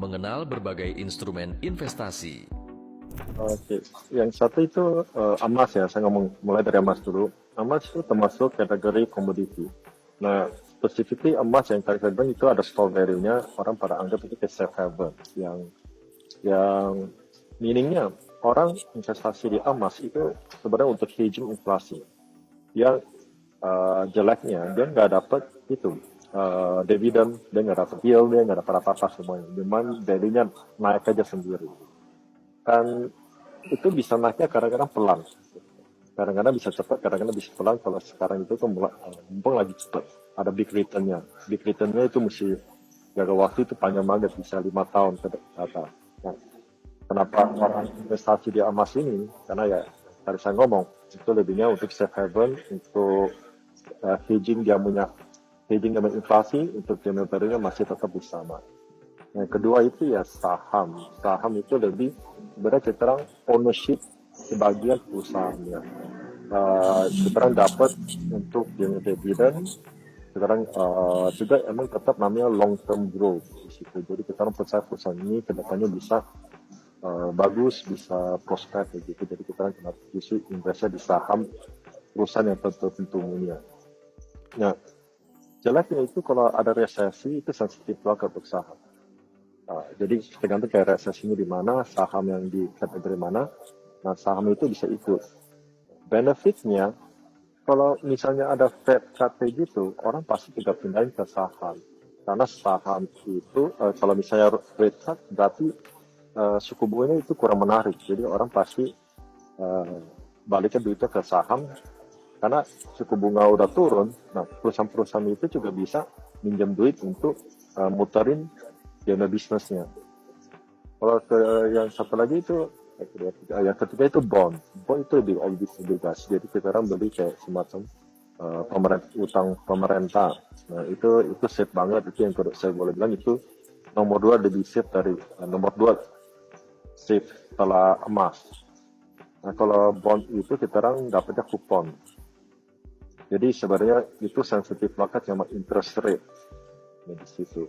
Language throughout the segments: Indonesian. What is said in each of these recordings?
Mengenal berbagai instrumen investasi. Oke, yang satu itu emas ya. Saya ngomong mulai dari emas dulu. Emas itu termasuk kategori komoditi. Nah, specifically emas yang tadi saya bilang itu ada store value-nya. Orang pada anggap itu kayak safe haven. Yang meaningnya orang investasi di emas itu sebenarnya untuk hedging inflasi. Yang jeleknya dia nggak dapat itu dividen, dia nggak dapat yield, dia nggak dapat apa-apa semuanya. Cuman value-nya naik aja sendiri. Dan itu bisa naiknya kadang-kadang pelan. Kadang-kadang bisa cepat, kadang-kadang bisa pelan. Kalau sekarang itu tuh mumpung lagi cepat. Ada big return-nya. Big return-nya itu mesti jaga waktu itu panjang banget, bisa 5 tahun ke atas. Nah, kenapa orang investasi di emas ini? Karena ya tadi saya ngomong, itu lebihnya untuk safe haven, untuk hedging dia punya hedging dengan inflasi, untuk jangka masih tetap bersama. Yang kedua itu ya saham. Saham itu lebih sebenarnya kita orang ownership sebagian perusahaannya. Kita orang dapat untuk dividen. Kita orang juga emang tetap namanya long term growth di situ. Jadi kita orang percaya perusahaan ini kedepannya bisa bagus, bisa prospek gitu. Jadi kita orang kenapa justru investasi di saham perusahaan yang tentu punya. Nah, jeleknya itu kalau ada resesi itu sensitif banget untuk saham. Jadi tergantung kayak resesinya di mana, saham yang di kategori mana, nah saham itu bisa ikut. Benefitnya, kalau misalnya ada Fed cut kayak gitu, orang pasti juga pindahin ke saham. Karena saham itu, kalau misalnya rate cut, berarti suku bunganya itu kurang menarik. Jadi orang pasti uh, baliknya duitnya ke saham, karena suku bunga udah turun, nah perusahaan-perusahaan itu juga bisa minjem duit untuk muterin dana bisnisnya. Kalau ke yang satu lagi itu yang ketiga itu bond. Bond itu lebih obligasi. Jadi kita orang beli kayak semacam utang pemerintah. Nah itu safe banget. Itu yang saya boleh bilang itu nomor dua lebih safe dari nomor dua safe setelah emas. Nah kalau bond itu kita orang dapatnya kupon. Jadi sebenarnya itu sensitif banget sama interest rate. Nah, di situ.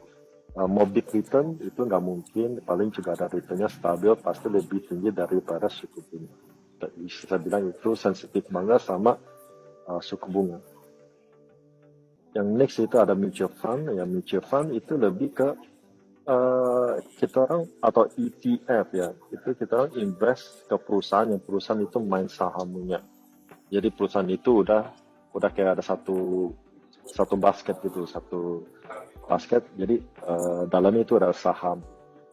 Mau big return itu nggak mungkin, paling juga ada returnnya stabil, pasti lebih tinggi daripada suku bunga. Jadi saya bilang itu sensitif banget sama suku bunga. Yang next itu ada mutual fund, yang mutual fund itu lebih ke kita orang atau ETF ya, itu kita orang invest ke perusahaan yang perusahaan itu main sahamnya. Jadi perusahaan itu udah kayak ada satu basket gitu, satu basket. Jadi dalamnya itu ada saham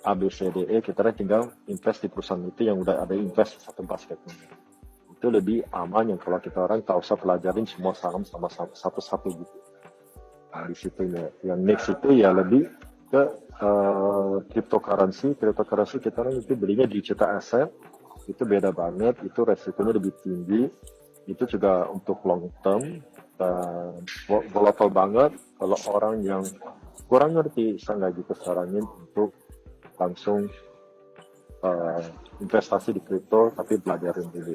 A, B, C, D, E. Kita tinggal invest di perusahaan itu yang udah ada invest di satu basket. Itu lebih aman yang kalau kita orang tak usah pelajarin semua saham sama satu-satu gitu. Nah, di situ ya. Yang next itu ya lebih ke cryptocurrency. Cryptocurrency kita orang itu belinya digital asset. Itu beda banget. Itu resikonya lebih tinggi. Itu juga untuk long term. Dan volatile banget. Kalau orang yang kurang ngerti, saya nggak gitu saranin untuk langsung investasi di kripto, tapi belajarin dulu.